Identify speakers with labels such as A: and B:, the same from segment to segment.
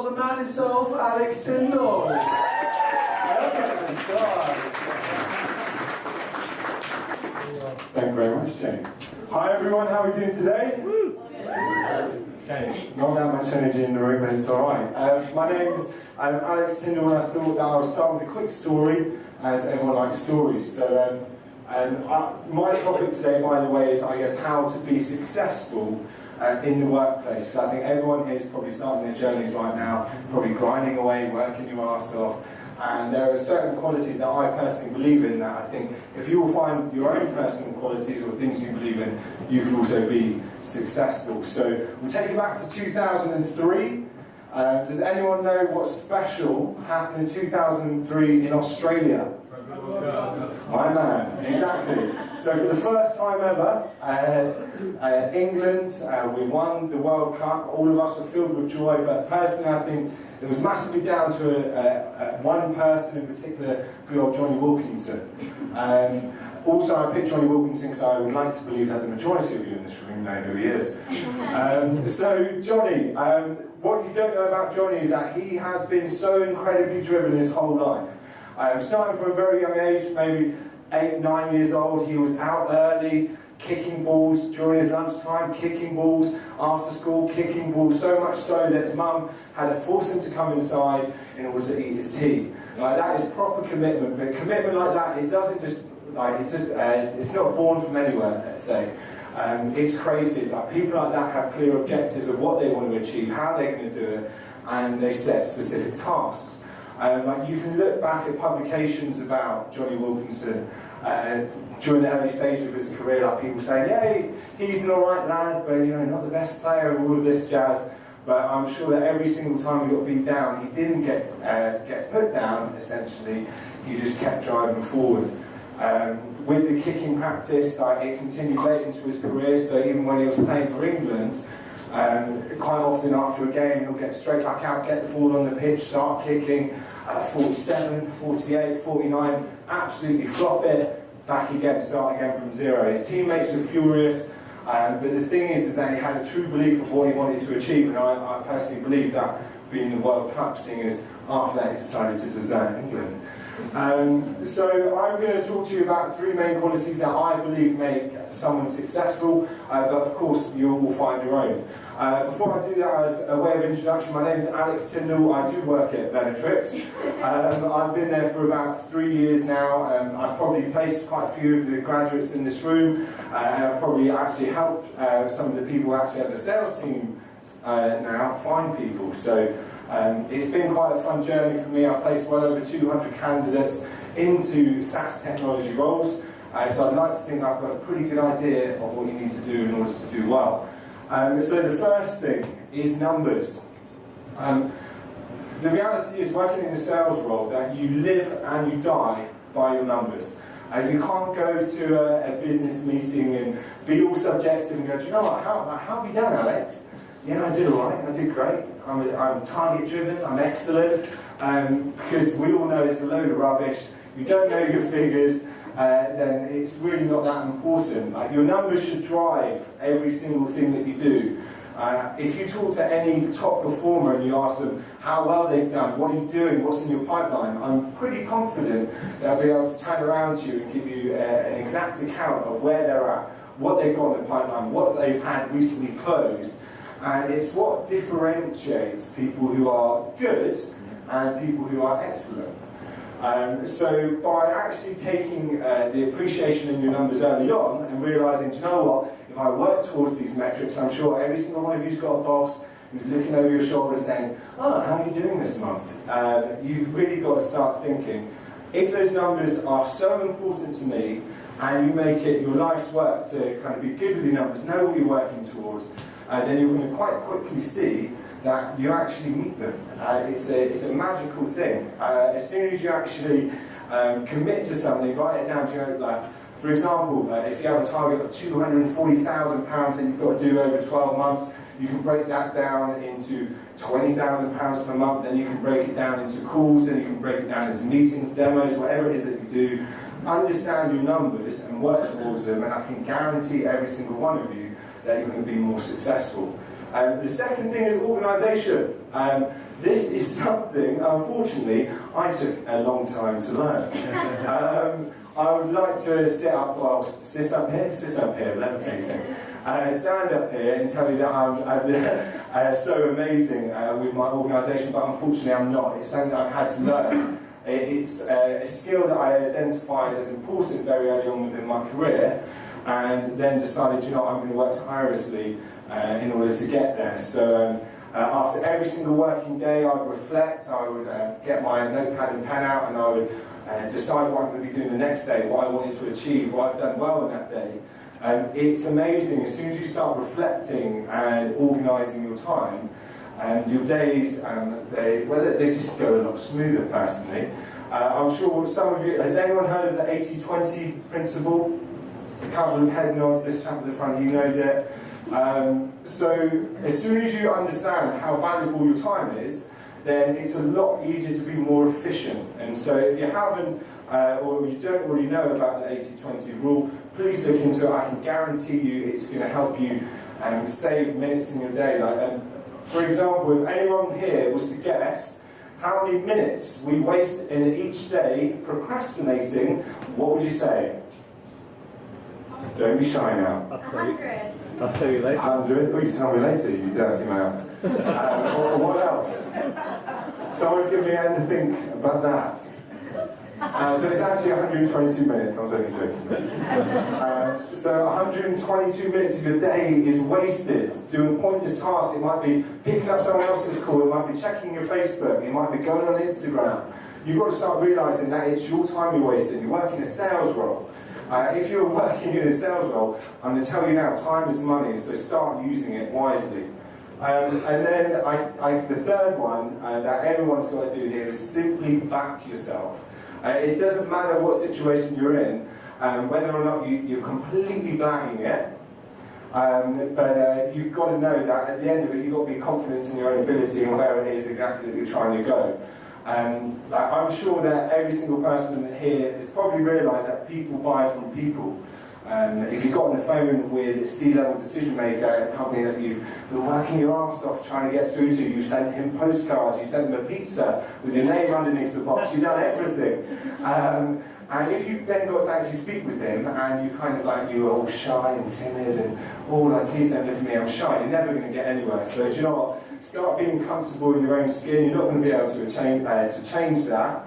A: the man himself, Alex Tindall.
B: Thank you very much, James. Hi everyone, how are we doing today? Okay, not that much energy in the room, but it's alright. My name's Alex Tindall, and I thought that I would start with a quick story, as everyone likes stories. So, my topic today, by the way, is, I guess, how to be successful in the workplace. So I think everyone here is probably starting their journeys right now, probably grinding away, working your arse off. And there are certain qualities that I personally believe in that I think if you will find your own personal qualities or things you believe in, you can also be successful. So we'll take you back to 2003. Does anyone know what special happened in 2003 in Australia? My man, exactly. So for the first time ever, England, we won the World Cup. All of us were filled with joy, but personally I think it was massively down to one person in particular, good old Johnny Wilkinson. Also, I picked Johnny Wilkinson because I would like to believe that the majority of you in this room know who he is. So Johnny, what you don't know about Johnny is that he has been so incredibly driven his whole life. Starting from a very young age, maybe 8, 9 years old, he was out early, kicking balls during his lunchtime, kicking balls after school, kicking balls, so much so that his mum had to force him to come inside in order to eat his tea. That is proper commitment, but commitment like that, it doesn't just, it's not born from anywhere, let's say. It's crazy. People like that have clear objectives of what they want to achieve, how they're going to do it, and they set specific tasks. You can look back at publications about Johnny Wilkinson during the early stages of his career, like people saying, yeah, he's an alright lad, but not the best player, all of this jazz. But I'm sure that every single time he got beat down, he didn't get put down, essentially. He just kept driving forward. With the kicking practice, it continued late into his career, so even when he was playing for England, quite often after a game, he'll get straight back out, get the ball on the pitch, start kicking, 47, 48, 49, absolutely flop it, back again, start again from zero. His teammates were furious, but the thing is that he had a true belief of what he wanted to achieve, and I personally believe that being the World Cup, seeing as after that he decided to desert England. So I'm going to talk to you about 3 main qualities that I believe make someone successful, but of course you will find your own. Before I do that, as a way of introduction, my name is Alex Tindall. I do work at Venatrix. I've been there for about 3 years now. I've probably placed quite a few of the graduates in this room, and I've probably actually helped some of the people who actually have the sales team now find people. So it's been quite a fun journey for me. I've placed well over 200 candidates into SaaS technology roles, so I'd like to think I've got a pretty good idea of what you need to do in order to do well. So the first thing is numbers. The reality is, working in a sales role, that you live and you die by your numbers. You can't go to a business meeting and be all subjective and go, do you know what, how have you done, Alex? Yeah, I did alright, I did great. I'm target driven, I'm excellent, because we all know it's a load of rubbish. You don't know your figures, then it's really not that important. Your numbers should drive every single thing that you do. If you talk to any top performer and you ask them how well they've done, what are you doing, what's in your pipeline, I'm pretty confident they'll be able to turn around to you and give you an exact account of where they're at, what they've got in the pipeline, what they've had recently closed. And it's what differentiates people who are good and people who are excellent. So by actually taking the appreciation in your numbers early on and realising, do you know what, if I work towards these metrics, I'm sure every single one of you's got a boss who's looking over your shoulder saying, oh, how are you doing this month? You've really got to start thinking, if those numbers are so important to me and you make it your life's work to kind of be good with your numbers, know what you're working towards, then you're going to quite quickly see that you actually meet them. It's a magical thing. As soon as you actually commit to something, write it down to, for example, if you have a target of £240,000 that you've got to do over 12 months, you can break that down into £20,000 per month, then you can break it down into calls, then you can break it down into meetings, demos, whatever it is that you do. Understand your numbers and work towards them, and I can guarantee every single one of you that you're going to be more successful. The second thing is organisation. This is something, unfortunately, I took a long time to learn. I would like to sit up here, levitating. Stand up here and tell you that I'm so amazing with my organisation, but unfortunately I'm not. It's something that I've had to learn. It's a skill that I identified as important very early on within my career, and then decided, you know, I'm going to work tirelessly in order to get there. So after every single working day, I'd reflect, I would get my notepad and pen out, and I would decide what I'm going to be doing the next day, what I wanted to achieve, what I've done well in that day. It's amazing, as soon as you start reflecting and organising your time, your days, they just go a lot smoother personally. I'm sure some of you, has anyone heard of the 80-20 principle? A couple of head nods, this chap at the front, he knows it. So as soon as you understand how valuable your time is, then it's a lot easier to be more efficient. And so if you haven't, or you don't already know about the 80-20 rule, please look into it. I can guarantee you it's going to help you save minutes in your day. For example, if anyone here was to guess how many minutes we waste in each day procrastinating, what would you say? Don't be shy now.
C: 100.
D: I'll tell you later.
B: 100? Well, you tell me later, you dirty man. Or what else? Someone give me anything about that. So it's actually 122 minutes, I was only joking. So 122 minutes of your day is wasted doing pointless tasks. It might be picking up someone else's call, it might be checking your Facebook, it might be going on Instagram. You've got to start realising that it's your time you're wasting. You're working a sales role. If you're working in a sales role, I'm going to tell you now, time is money, so start using it wisely. And then the third one that everyone's got to do here is simply back yourself. It doesn't matter what situation you're in, whether or not you're completely blagging it, but you've got to know that at the end of it, you've got to be confident in your own ability and where it is exactly that you're trying to go. I'm sure that every single person here has probably realised that people buy from people. If you got on the phone with a C-level decision maker at a company that you've been working your arse off trying to get through to, you sent him postcards, you sent him a pizza with your name underneath the box, you've done everything. And if you then got to actually speak with him and you kind of like, you were all shy and timid and all like, please don't look at me, I'm shy, you're never going to get anywhere. So do you know what? Start being comfortable in your own skin. You're not going to be able to change that.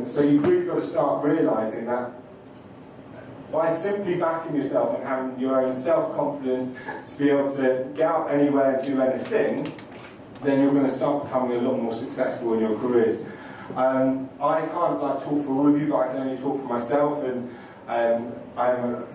B: So you've really got to start realising that by simply backing yourself and having your own self-confidence to be able to get out anywhere and do anything, then you're going to start becoming a lot more successful in your careers. I can't talk for all of you, but I can only talk for myself. And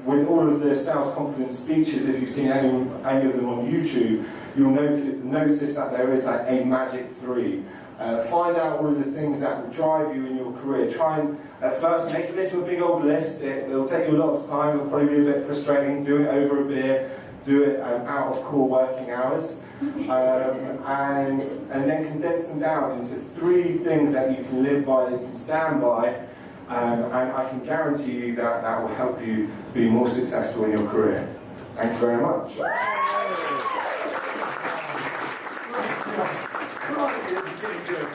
B: with all of the sales confidence speeches, if you've seen any of them on YouTube, you'll notice that there is a magic 3. Find out all of the things that will drive you in your career. Try and, at first, make it into a big old list. It'll take you a lot of time, it'll probably be a bit frustrating. Do it over a beer, do it out of core working hours. And then condense them down into 3 things that you can live by, that you can stand by. And I can guarantee you that that will help you be more successful in your career. Thank you very much.
A: Right, it's getting good.